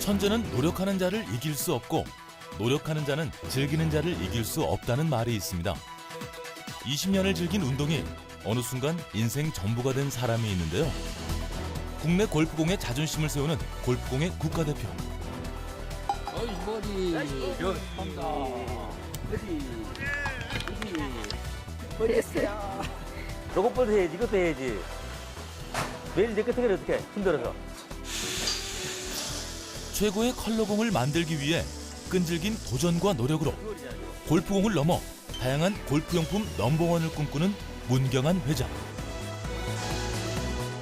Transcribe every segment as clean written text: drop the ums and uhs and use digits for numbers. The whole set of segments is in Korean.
천재는 노력하는 자를 이길 수 없고 노력하는 자는 즐기는 자를 이길 수 없다는 말이 있습니다. 20년을 즐긴 운동이 어느 순간 인생 전부가 된 사람이 있는데요. 국내 골프공의 자존심을 세우는 골프공의 국가대표. 머리 한다. 머리 했어요. 저것부터 해야지, 이것도 해야지. 매일 내 끝에 어떻게 흔들어서. 최고의 컬러공을 만들기 위해 끈질긴 도전과 노력으로 골프공을 넘어 다양한 골프용품 넘버원을 꿈꾸는 문경한 회장.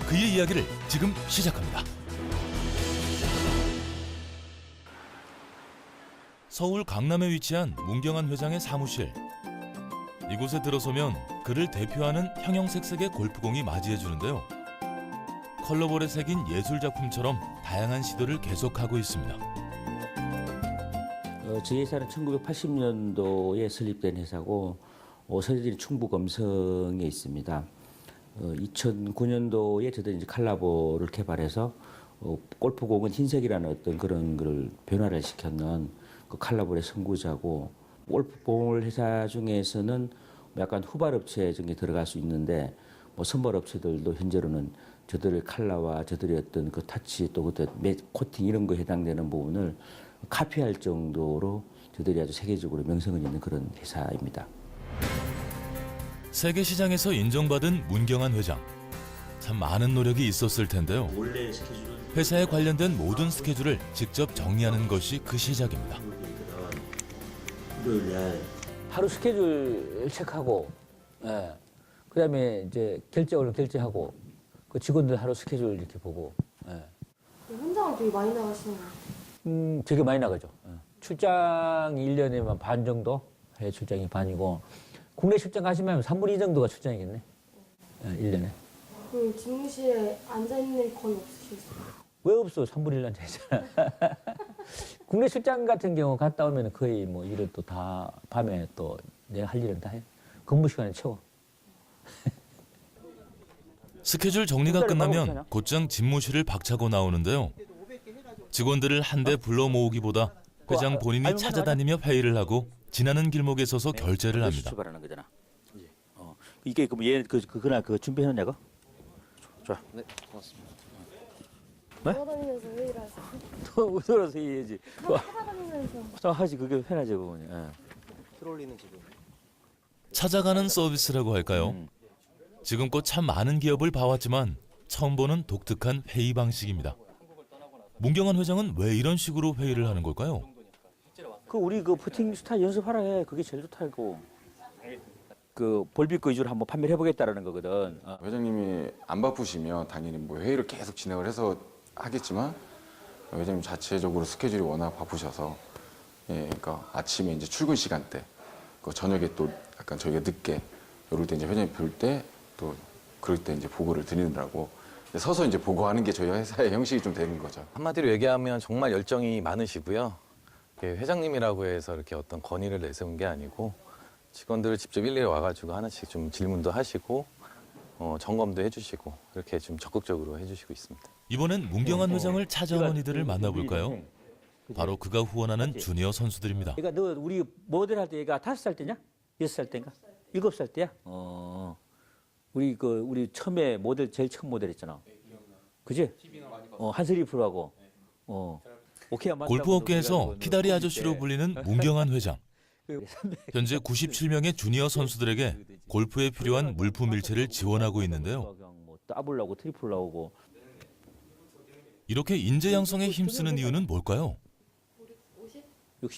그의 이야기를 지금 시작합니다. 서울 강남에 위치한 문경한 회장의 사무실. 이곳에 들어서면 그를 대표하는 형형색색의 골프공이 맞이해주는데요. 컬러볼에 새긴 예술작품처럼 다양한 시도를 계속하고 있습니다. 저희 회사는 1980년도에 설립된 회사고 서재들이 충북 음성에 있습니다. 2009년도에 저희들이 이제 칼라볼을 개발해서 골프공은 흰색이라는 어떤 그런 걸 변화를 시켰는 그 칼라볼의 선구자고, 골프볼 회사 중에서는 약간 후발업체 중에 들어갈 수 있는데 선발업체들도 현재로는 저들의 칼라와 저들의 어떤 그 타치 또 그때 코팅 이런 거에 해당되는 부분을 카피할 정도로 저들이 아주 세계적으로 명성을 있는 그런 회사입니다. 세계 시장에서 인정받은 문경한 회장. 참 많은 노력이 있었을 텐데요. 원래 스케줄은 회사에 관련된 모든 스케줄을 직접 정리하는 것이 그 시작입니다. 하루 스케줄 체크하고, 예. 그다음에 이제 결제를 결제하고, 그 직원들 하루 스케줄 이렇게 보고, 예. 현장을 되게 많이 나가시는 거예요? 되게 많이 나가죠. 예. 출장이 1년에만 반 정도, 해외 출장이 반이고, 국내 출장 가시면 3분의 2 정도가 출장이겠네. 예, 1년에. 그럼 집무실에 앉아있는 일 거의 없으시겠어요? 왜 없어? 3분의 1 앉아있잖아. 국내 출장 같은 경우 갔다 오면 거의 뭐 일을 또 다 밤에 또 내가 할 일은 다 해. 근무 시간에 채워. 스케줄 정리가 끝나면 곧장 집무실을 박차고 나오는데요. 직원들을 한데 불러 모으기보다 회장 본인이 찾아다니며 회의를 하고 지나는 길목에 서서 결제를 합니다. 출발하는 거잖아. 이게 그럼 얘 그날 그 준비해놨냐고? 좋아. 네, 고맙습니다. 돌아다니면서 회의를 하세요? 웃어서 해야지. 찾아다니면서 하지 그게 편하지 그거는. 예. 트롤리는 지금 찾아가는 서비스라고 할까요? 지금껏 참 많은 기업을 봐왔지만 처음 보는 독특한 회의 방식입니다. 문경한 회장은 왜 이런 식으로 회의를 하는 걸까요? 그 우리 그 퍼팅 스타일 연습하라 해. 그게 제일 좋다고. 그 볼빛 위주로 한번 판매를 해보겠다라는 거거든. 회장님이 안 바쁘시면 당연히 뭐 회의를 계속 진행을 해서 하겠지만 회장님 자체적으로 스케줄이 워낙 바쁘셔서 그러니까 아침에 이제 출근 시간대, 그 저녁에 또 약간 저희가 늦게 이럴 때 이제 회장님 볼 때 또 그럴 때 이제 보고를 드리느라고 서서 이제 보고하는 게 저희 회사의 형식이 좀 되는 거죠. 한마디로 얘기하면 정말 열정이 많으시고요. 회장님이라고 해서 이렇게 어떤 건의를 내세운 게 아니고 직원들을 직접 일일이 와가지고 하나씩 좀 질문도 하시고 점검도 해주시고 이렇게 좀 적극적으로 해주시고 있습니다. 이번엔 문경한 회장을 찾아온 이들을 만나볼까요? 바로 그가 후원하는 주니어 선수들입니다. 얘가 너 우리 모델 할 때 얘가 5살 때냐? 6살 때인가? 7살 때야? 우리 처음에 모델 제일 처음 모델 했잖아. 그지? 한슬이 프로하고. 오케이 안 맞다고 골프 업계에서 그래가지고 키다리 너 아저씨로 때 불리는 문경한 회장. 그 현재 97명의 주니어 선수들에게 골프에 필요한 물품 일체를 지원하고 있는데요. 뭐 더블 나오고 트리플 나오고. 이렇게 인재 양성에 힘쓰는 이유는 뭘까요?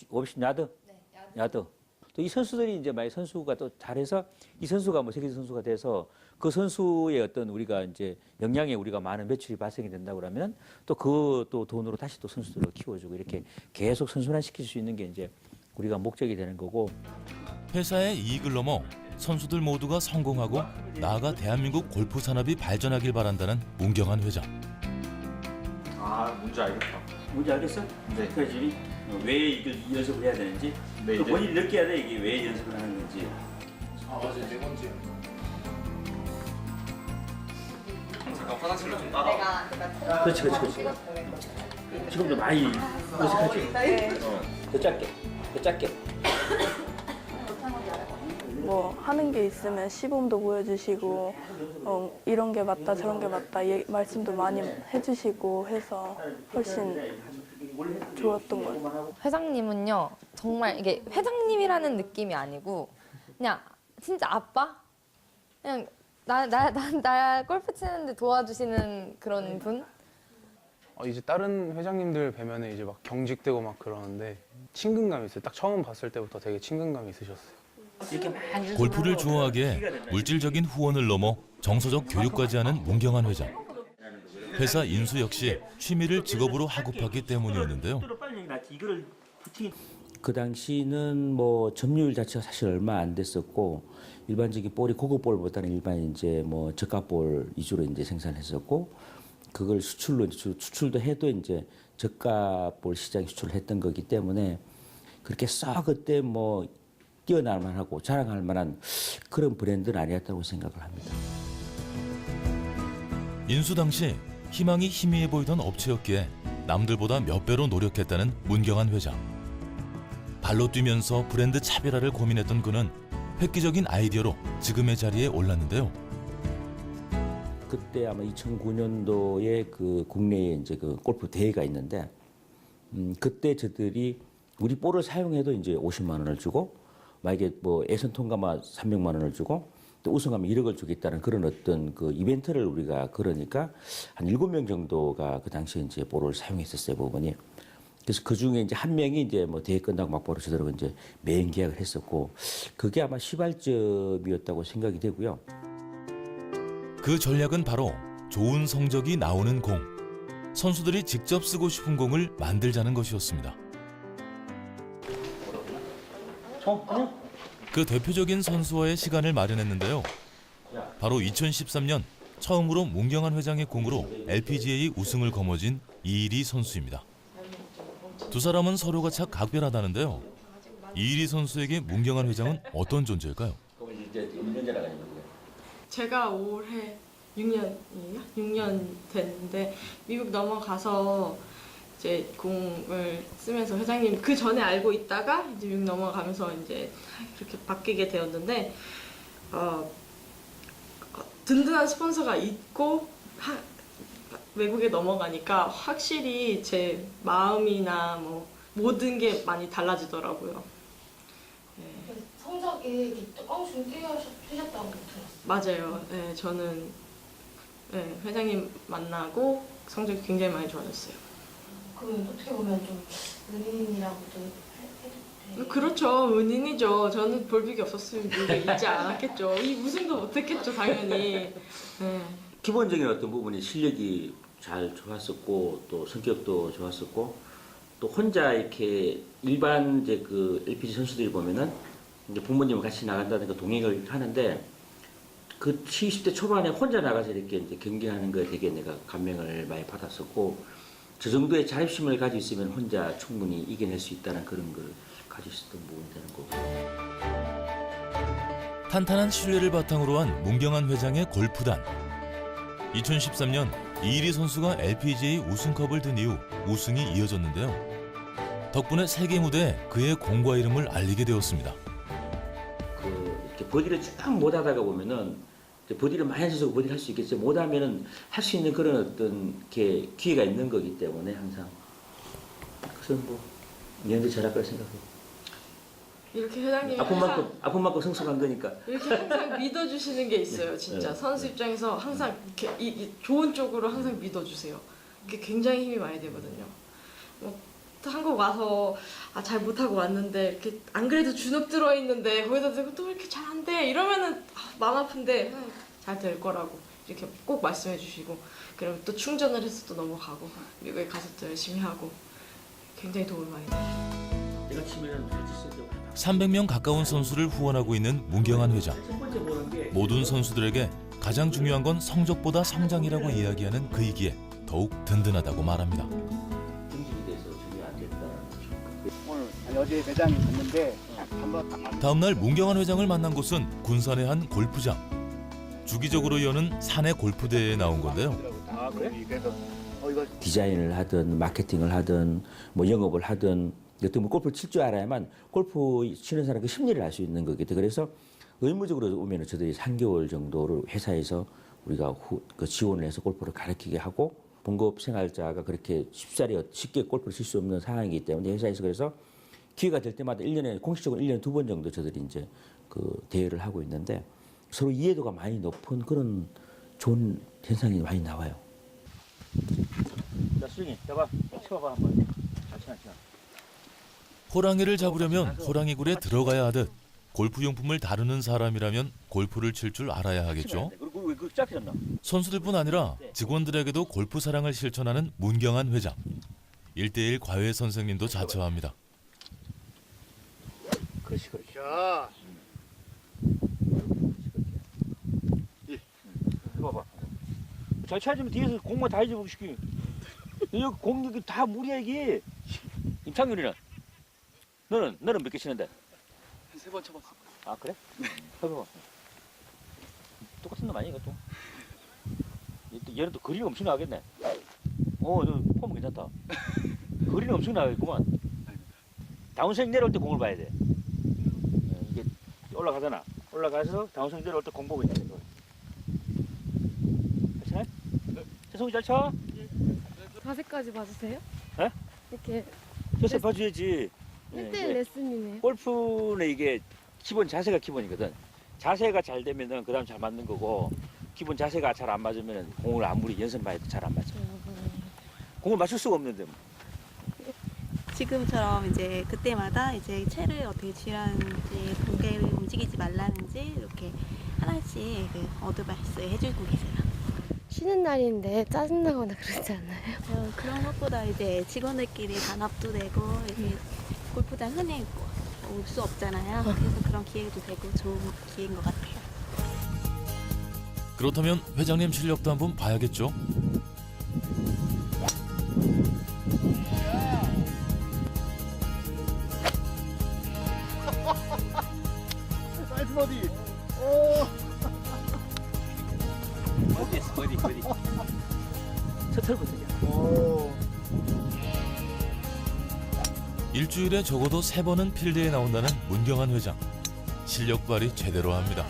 50 야드? 네, 야드. 또 이 선수들이 이제 만약 선수가 또 잘해서 이 선수가 뭐 세계 선수가 돼서 그 선수의 어떤 우리가 이제 영향에 우리가 많은 매출이 발생이 된다 그러면 또 그 또 돈으로 다시 또 선수들을 키워주고 이렇게 계속 선순환시킬 수 있는 게 이제 우리가 목적이 되는 거고. 회사의 이익을 넘어 선수들 모두가 성공하고 나아가 대한민국 골프 산업이 발전하길 바란다는 문경한 회장. 뭔지 알겠다. 뭔지 알겠어? 네. 그래야지 왜 이걸 연습을 해야 되는지. 네, 또 이제- 본인이 느껴야 돼 이게 왜 연습을 하는 건지. 맞아요. 4번째. 그렇지. 지금도 많이 어색하지? 더 짧게. 뭐 하는 게 있으면 시범도 보여주시고 이런 게 맞다 저런 게 맞다 말씀도 많이 해주시고 해서 훨씬 좋았던 것 같아요. 회장님은요 정말 이게 회장님이라는 느낌이 아니고 그냥 진짜 아빠? 그냥 나 골프 치는데 도와주시는 그런 분? 이제 다른 회장님들 뵈면 이제 막 경직되고 막 그러는데 친근감이 있어요. 딱 처음 봤을 때부터 되게 친근감이 있으셨어요. 골프를 좋아하기에 물질적인 후원을 넘어 정서적 교육까지 하는 문경환 회장. 회사 인수 역시 취미를 직업으로 하고팠기 때문이었는데요. 그 당시는 뭐 점유율 자체가 사실 얼마 안 됐었고 일반적인 볼이 고급 볼보다는 일반 이제 뭐 저가 볼 위주로 이제 생산했었고 그걸 수출도 해도 이제 저가 볼 시장에 수출을 했던 거기 때문에 그렇게 썩 그때 뭐 뛰어날 만하고 자랑할 만한 그런 브랜드는 아니었다고 생각을 합니다. 인수 당시 희망이 희미해 보이던 업체였기에 남들보다 몇 배로 노력했다는 문경환 회장. 발로 뛰면서 브랜드 차별화를 고민했던 그는 획기적인 아이디어로 지금의 자리에 올랐는데요. 그때 아마 2009년도에 그 국내에 이제 그 골프 대회가 있는데 그때 저들이 우리 볼을 사용해도 이제 50만 원을 주고 만약에 뭐 예선 통과만 300만 원을 주고 또 우승하면 1억을 주겠다는 그런 어떤 그 이벤트를 우리가 그러니까 한 7명 정도가 그 당시에 이제 볼을 사용했었어요, 부분이. 그래서 그 중에 이제 한 명이 이제 뭐 대회 끝나고 막바로 저더라고 이제 매행 계약을 했었고 그게 아마 시발점이었다고 생각이 되고요. 그 전략은 바로 좋은 성적이 나오는 공. 선수들이 직접 쓰고 싶은 공을 만들자는 것이었습니다. 그 대표적인 선수와의 시간을 마련했는데요. 바로 2013년 처음으로 문경환 회장의 공으로 LPGA 우승을 거머쥔 이일이 선수입니다. 두 사람은 서로가 참 각별하다는데요. 이일이 선수에게 문경환 회장은 어떤 존재일까요? 제가 올해 6년이에요? 6년 됐는데 미국 넘어가서 이제 공을 쓰면서 회장님 그 전에 알고 있다가 이제 미국 넘어가면서 이제 그렇게 바뀌게 되었는데 든든한 스폰서가 있고 외국에 넘어가니까 확실히 제 마음이나 뭐 모든 게 많이 달라지더라고요. 네. 성적이 엄청 뛰셨다고 들었어요. 맞아요. 네, 저는 네, 회장님 만나고 성적이 굉장히 많이 좋아졌어요. 그러면 어떻게 보면 좀 은인이라고도 해도 돼요? 그렇죠. 은인이죠. 저는 볼빅이 없었으면 미국에 있지 않았겠죠. 이 우승도 못했겠죠, 당연히. 네. 기본적인 어떤 부분이 실력이 잘 좋았었고 또 성격도 좋았었고 또 혼자 이렇게 일반 이제 그 LPG 선수들이 보면은 이제 부모님과 같이 나간다든가 동행을 하는데 그 20대 초반에 혼자 나가서 이렇게 이제 경기하는 거에 되게 내가 감명을 많이 받았었고 저 정도의 자립심을 가지고 있으면 혼자 충분히 이겨낼 수 있다는 그런 걸 가지고 있었던 부분이 되는 거고. 탄탄한 신뢰를 바탕으로 한 문경환 회장의 골프단. 2013년 이일이 선수가 LPGA 우승컵을 든 이후 우승이 이어졌는데요. 덕분에 세계 무대에 그의 공과 이름을 알리게 되었습니다. 이렇게 버디를 쭉 못 하다가 보면은 버디를 많이 하셔서 버디를 할 수 있겠죠. 못 하면은 할 수 있는 그런 어떤 이렇게 기회가 있는 거기 때문에 항상. 그래서 뭐 년도 잘할 거라 생각해요. 이렇게 회장님이 아픈 만큼 성숙한 거니까. 이렇게 항상 믿어주시는 게 있어요, 진짜. 선수 입장에서 항상 이렇게 이 좋은 쪽으로 항상 믿어주세요. 그게 굉장히 힘이 많이 되거든요. 뭐, 또 한국 와서 잘 못하고 왔는데 이렇게 안 그래도 주눅 들어있는데 거기다 대고 또 이렇게 잘 안 돼 이러면은 마음 아픈데 잘 될 거라고 이렇게 꼭 말씀해 주시고 그리고 또 충전을 해서 또 넘어가고 미국에 가서 또 열심히 하고 굉장히 도움을 많이 돼요. 내가 치면은 300명 가까운 선수를 후원하고 있는 문경환 회장. 모든 선수들에게 가장 중요한 건 성적보다 성장이라고 이야기하는 그이기에 더욱 든든하다고 말합니다. 오늘 어제 매장에 갔는데 한번 다음 날 문경환 회장을 만난 곳은 군산의 한 골프장. 주기적으로 여는 사내 골프 대회에 나온 건데요. 아 그래? 그래서 이거 디자인을 하든 마케팅을 하든 뭐 영업을 하든 어떤 뭐 골프를 칠 줄 알아야만 골프 치는 사람 그 심리를 알 수 있는 거겠죠. 그래서 의무적으로 오면은 저들이 3개월 정도를 회사에서 우리가 그 지원을 해서 골프를 가르치게 하고 봉급 생활자가 그렇게 쉽게 골프를 칠 수 없는 상황이기 때문에 회사에서 그래서 기회가 될 때마다 1년에 공식적으로 1년에 2번 정도 저들이 이제 그 대회를 하고 있는데 서로 이해도가 많이 높은 그런 좋은 현상이 많이 나와요. 자, 수영이, 잡아. 치워봐 한번. 자. 호랑이를 잡으려면 호랑이 굴에 들어가야 하듯 골프용품을 다루는 사람이라면 골프를 칠 줄 알아야 하겠죠. 그리고 왜 그 짝해졌나? 선수들뿐 아니라 직원들에게도 골프 사랑을 실천하는 문경한 회장. 1:1 과외 선생님도 자처합니다. 그렇지. 자 해봐봐. 잘 찾으면 뒤에서 공만 다 해주고 싶기. 여기 공격이 다 물이야 이게. 임창균이는? 너는 몇 개 치는데? 한 3번 쳐봤어. 아 그래? 해봐봐. 똑같은 놈 아니야 이것도? 얘는 또 거리가 엄청 나겠네. 너 폼 괜찮다. 거리는 엄청 나겠구만. 다운스윙 내려올 때 공을 봐야 돼. 이게 올라가잖아. 올라가서 다운스윙 내려올 때 공 보고 있는 거야. 괜찮아? 세송이 잘 쳐? 자세까지 봐주세요? 에? 이렇게 자세 봐줘야지. 1대1 이게 레슨이네요. 골프는 이게 기본 자세가 기본이거든. 자세가 잘 되면은 그다음 잘 맞는 거고 기본 자세가 잘 안 맞으면은 공을 아무리 연습만 해도 잘 안 맞아. 공을 맞출 수가 없는데. 뭐. 지금처럼 이제 그때마다 이제 채를 어떻게 쥐라는지 공개를 움직이지 말라는지 이렇게 하나씩 그 어드바이스 해주고 계세요. 쉬는 날인데 짜증나거나 그러지 않나요? 그런 것보다 이제 직원들끼리 단합도 되고 이렇게 골프장 흔히 올 수 없잖아요. 그래서 그런 기회도 되고 좋은 기회인 것 같아요. 그렇다면 회장님 실력도 한번 봐야겠죠. 나이스 버디. 어디. 첫 털거든요. 일주일에 적어도 3번은 필드에 나온다는 문경한 회장. 실력 발휘 제대로 합니다.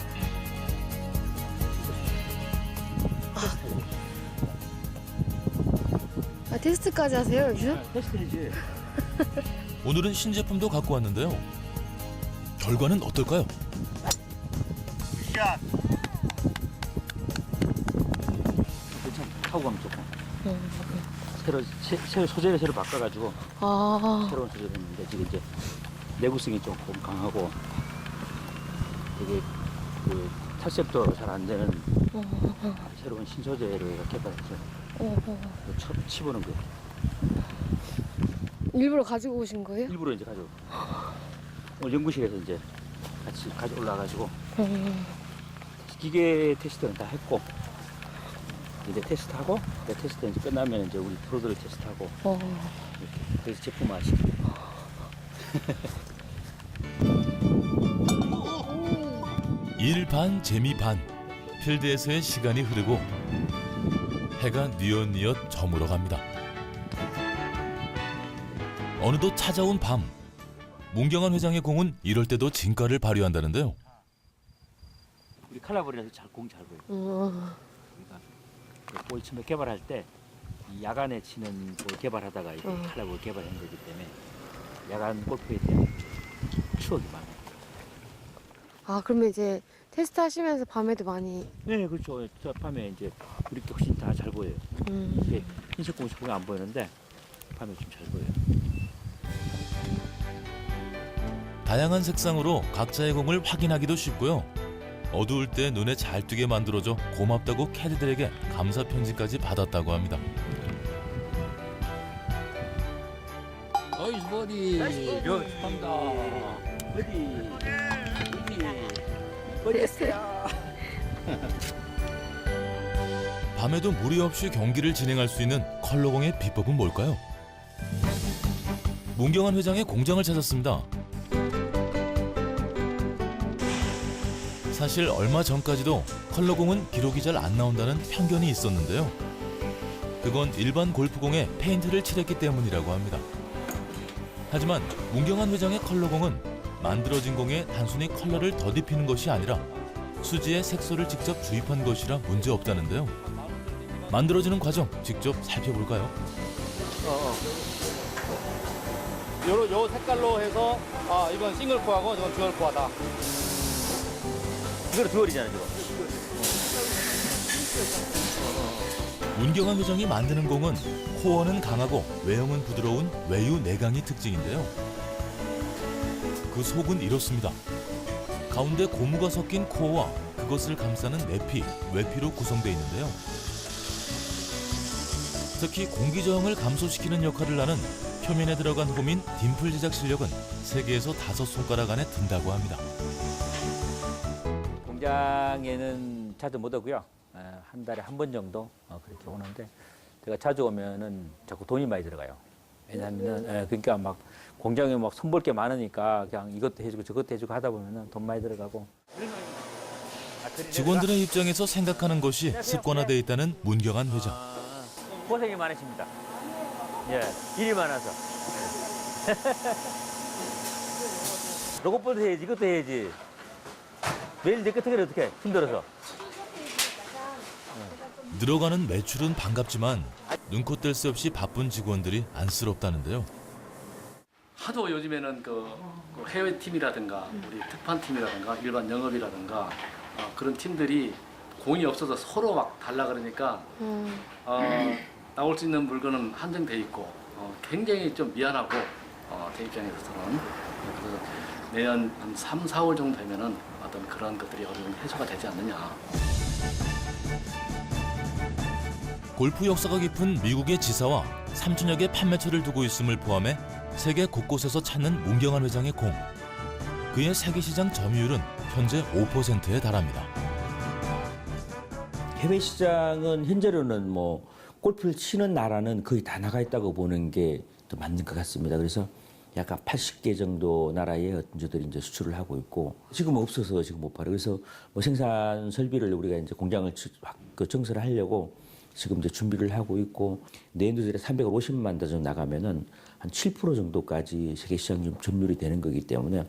아, 테스트까지 하세요 여기서? 테스트이지. 오늘은 신제품도 갖고 왔는데요. 결과는 어떨까요? 샷. 괜찮아. 타고 가면 좋고. 새로 소재를 새로 바꿔가지고 새로운 소재를 했는데 지금 이제 내구성이 조금 강하고 되게 그 탈색도 잘 안 되는 새로운 신소재를 개발해서 치보는 거예요. 일부러 가지고 오신 거예요? 일부러 이제 가지고 오늘 연구실에서 이제 같이 가져 올라가지고 기계 테스트는 다 했고 이제 테스트하고 테스트 이제 끝나면 이제 우리 프로들을 테스트하고 이렇게 그래서 제품화시. 일 반 재미 반. 필드에서의 시간이 흐르고 해가 뉘엿뉘엿 저물어 갑니다. 어느덧 찾아온 밤. 문경한 회장의 공은 이럴 때도 진가를 발휘한다는데요. 우리 칼라볼이라서 공 잘 보여. 볼 처음에 개발할 때 이 야간에 치는 볼 개발하다가 이제 칼라볼 개발한 거기 때문에 야간 골프에 대한 추억이 많아요. 아 그러면 이제 테스트 하시면서 밤에도 많이. 네, 그렇죠. 저 밤에 이제 이렇게 훨씬 다 잘 보여요. 이게 흰색 공이 보면 안 보이는데 밤에 좀 잘 보여요. 다양한 색상으로 각자의 공을 확인하기도 쉽고요. 어두울 때 눈에 잘 띄게 만들어줘 고맙다고 캐디들에게 감사 편지까지 받았다고 합니다. 나이스 버디. 나이스 버디. 축하합니다. 버디 했어요. 밤에도 무리 없이 경기를 진행할 수 있는 컬러공의 비법은 뭘까요? 문경한 회장의 공장을 찾았습니다. 사실 얼마 전까지도 컬러공은 기록이 잘 안 나온다는 편견이 있었는데요. 그건 일반 골프공에 페인트를 칠했기 때문이라고 합니다. 하지만 문경환 회장의 컬러공은 만들어진 공에 단순히 컬러를 덧입히는 것이 아니라 수지에 색소를 직접 주입한 것이라 문제 없다는데요. 만들어지는 과정 직접 살펴볼까요? 요 색깔로 해서 이건 싱글 코어하고 이건 듀얼 코어다. 이거는 듀얼이잖아요, 지금. 문경환 회장이 만드는 공은 코어는 강하고 외형은 부드러운 외유 내강이 특징인데요. 그 속은 이렇습니다. 가운데 고무가 섞인 코어와 그것을 감싸는 내피, 외피로 구성되어 있는데요. 특히 공기 저항을 감소시키는 역할을 하는 표면에 들어간 홈인 딤플 제작 실력은 세계에서 5손가락 안에 든다고 합니다. 공장에는 자주 못 오고요. 한 달에 한 번 정도 그렇게 오는데 제가 자주 오면은 자꾸 돈이 많이 들어가요. 왜냐하면은 그러니까 막 공장에 막 손볼 게 많으니까 그냥 이것도 해주고 저것도 해주고 하다 보면은 돈 많이 들어가고. 직원들의 입장에서 생각하는 것이 습관화되어 있다는 문경환 회장. 고생이 많으십니다. 예, 일이 많아서. 로봇볼도 해야지, 이것도 해야지. 매일 내 끝에 어떻게 힘들어서. 늘어가는 매출은 반갑지만 눈코 뗄 새 없이 바쁜 직원들이 안쓰럽다는데요. 하도 요즘에는 그 해외 팀이라든가 우리 특판 팀이라든가 일반 영업이라든가 그런 팀들이 공이 없어서 서로 막 달라 그러니까 나올 수 있는 물건은 한정돼 있고 굉장히 좀 미안하고 제 입장에서는 그래서 내년 한 3, 4월 정도 되면은 어떤 그런 것들이 어느 정도 해소가 되지 않느냐. 골프 역사가 깊은 미국의 지사와 3천여 개 판매처를 두고 있음을 포함해 세계 곳곳에서 찾는 문경환 회장의 공. 그의 세계 시장 점유율은 현재 5%에 달합니다. 해외 시장은 현재로는 뭐 골프를 치는 나라는 거의 다 나가 있다고 보는 게 더 맞는 것 같습니다. 그래서 약간 80개 정도 나라의 어떤주들이 이제 수출을 하고 있고 지금은 없어서 지금 못 팔아요. 그래서 뭐 생산 설비를 우리가 이제 공장을 증설을 하려고 지금 이제 준비를 하고 있고 내년도에 350만 대 정도 나가면은 한 7% 정도까지 세계 시장 점유율이 되는 거기 때문에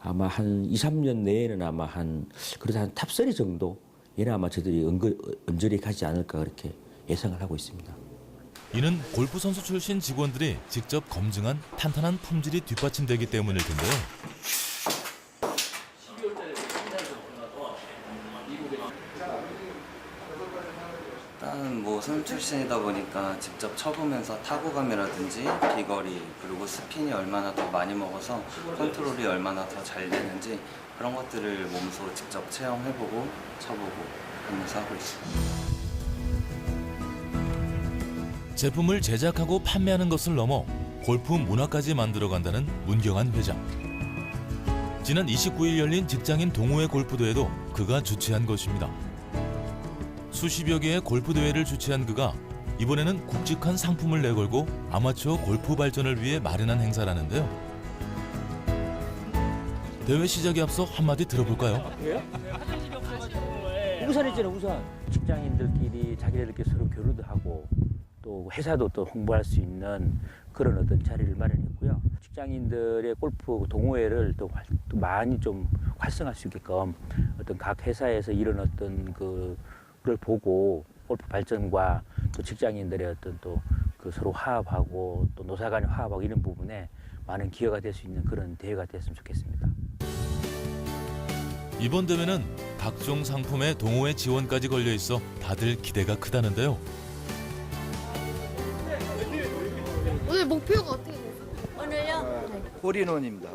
아마 한 2, 3년 내에는 아마 그래도 한 탑3 정도 얘는 아마 저들이 언저리 가지 않을까 그렇게 예상을 하고 있습니다. 이는 골프 선수 출신 직원들이 직접 검증한 탄탄한 품질이 뒷받침되기 때문일 텐데요. 일단 뭐 선수 출신이다 보니까 직접 쳐보면서 타구감이라든지 비거리 그리고 스핀이 얼마나 더 많이 먹어서 컨트롤이 얼마나 더 잘 되는지 그런 것들을 몸소 직접 체험해보고 쳐보고 하면서 하고 있습니다. 제품을 제작하고 판매하는 것을 넘어 골프 문화까지 만들어간다는 문경환 회장. 지난 29일 열린 직장인 동호회 골프대회도 그가 주최한 것입니다. 수십여 개의 골프대회를 주최한 그가 이번에는 굵직한 상품을 내걸고 아마추어 골프 발전을 위해 마련한 행사라는데요. 대회 시작에 앞서 한마디 들어볼까요? 우산 있잖아요, 우산. 직장인들끼리 자기네들끼리 서로 교류도 하고 또 회사도 또 홍보할 수 있는 그런 어떤 자리를 마련했고요. 직장인들의 골프 동호회를 또 많이 좀 활성화할 수 있게끔 어떤 각 회사에서 이런 어떤 그를 보고 골프 발전과 또 직장인들의 어떤 또 그 서로 화합하고 또 노사 간의 화합하고 이런 부분에 많은 기여가 될 수 있는 그런 대회가 됐으면 좋겠습니다. 이번 대회는 각종 상품에 동호회 지원까지 걸려 있어 다들 기대가 크다는데요. 오늘 목표가 어떻게 되세요? 오늘요? 홀인원입니다.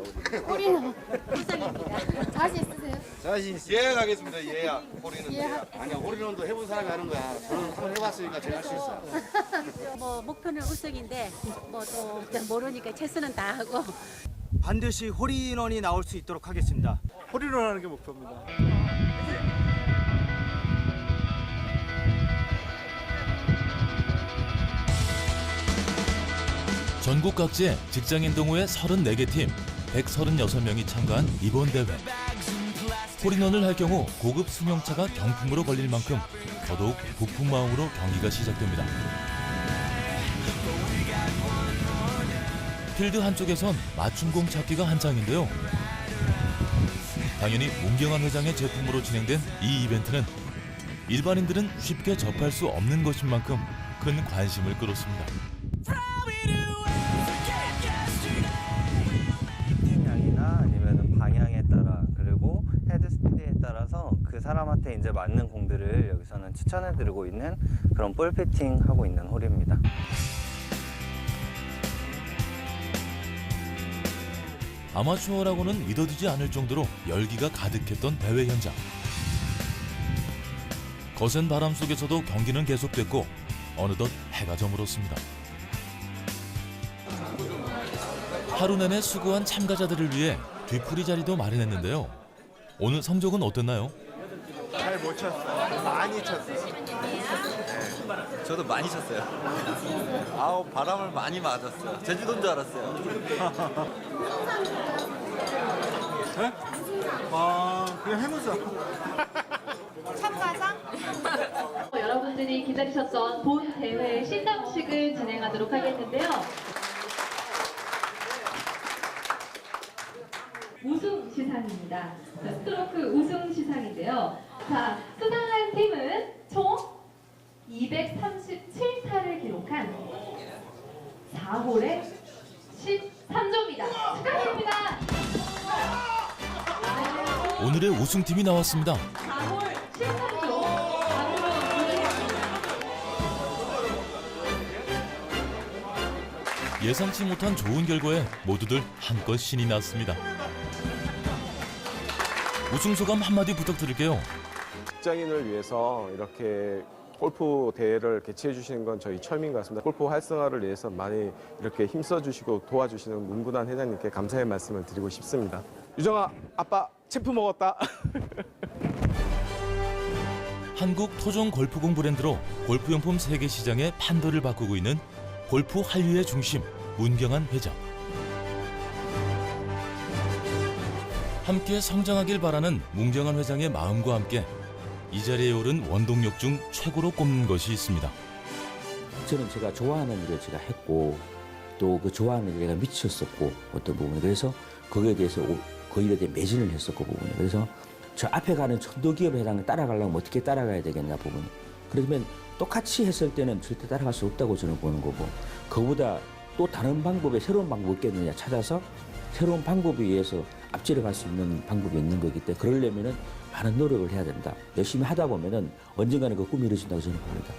홀인원. 우상입니다. 자신 있으세요? 자신 있어요. 예약하겠습니다. 예약. 홀인원 예약. 아니야, 홀인원도 해본 사람이 하는 거야. 저는 한번 해봤으니까 제가 할 수 있어요. 뭐 목표는 우승인데 뭐 또 모르니까 최선은 다 하고 반드시 홀인원이 나올 수 있도록 하겠습니다. 홀인원 하는 게 목표입니다. 전국 각지의 직장인 동호회 34개 팀 136명이 참가한 이번 대회. 홀인원을 할 경우 고급 승용차가 경품으로 걸릴 만큼 더더욱 부푼 마음으로 경기가 시작됩니다. 필드 한쪽에선 맞춤공 찾기가 한창인데요. 당연히 문경환 회장의 제품으로 진행된 이 이벤트는 일반인들은 쉽게 접할 수 없는 것인 만큼 큰 관심을 끌었습니다. 양이나 아니면 방향에 따라 그리고 헤드 스피드에 따라서 그 사람한테 이제 맞는 공들을 여기서는 추천해드리고 있는 그런 볼 피팅 하고 있는 홀입니다. 아마추어라고는 믿어지지 않을 정도로 열기가 가득했던 대회 현장. 거센 바람 속에서도 경기는 계속됐고 어느덧 해가 저물었습니다. 하루 내내 수고한 참가자들을 위해 뒤풀이 자리도 마련했는데요. 오늘 성적은 어땠나요? 잘 못 쳤어요. 많이 쳤어요. 네, 저도 많이 쳤어요. 아우 바람을 많이 맞았어요. 제주도인 줄 알았어요. 네? 그냥 해보자. 참가상? 여러분들이 기다리셨던 본 대회 시상식을 진행하도록 하겠는데요. 우승 시상입니다. 스트로크 우승 시상인데요. 자, 수상한 팀은 총 237타를 기록한 4홀에 13점입니다. 축하드립니다. 오늘의 우승팀이 나왔습니다. 4홀 13점. 예상치 못한 좋은 결과에 모두들 한껏 신이 났습니다. 우승 소감 한마디 부탁드릴게요. 직장인을 위해서 이렇게 골프 대회를 개최해 주시는 건 저희 처음인 것 같습니다. 골프 활성화를 위해서 많이 이렇게 힘써 주시고 도와주시는 문근환 회장님께 감사의 말씀을 드리고 싶습니다. 유정아, 아빠 체프 먹었다. 한국 토종 골프공 브랜드로 골프용품 세계 시장의 판도를 바꾸고 있는 골프 한류의 중심 문경환 회장. 함께 성장하길 바라는 문경환 회장의 마음과 함께 이 자리에 오른 원동력 중 최고로 꼽는 것이 있습니다. 저는 제가 좋아하는 일을 제가 했고 또 그 좋아하는 일에 미쳤었고 어떤 부분에 그래서 거기에 대해서 그 일에 대해 매진을 했었고 부분이 그래서 저 앞에 가는 천도기업 회장을 따라가려면 어떻게 따라가야 되겠냐 부분이 그러면 똑같이 했을 때는 절대 따라갈 수 없다고 저는 보는 거고 그보다 또 다른 방법에 새로운 방법이 있겠느냐 찾아서 새로운 방법에 의해서 앞질러 갈 수 있는 방법이 있는 거기 때문에 그러려면은 많은 노력을 해야 된다. 열심히 하다 보면은 언젠가는 그 꿈이 이루어진다고 저는 봅니다.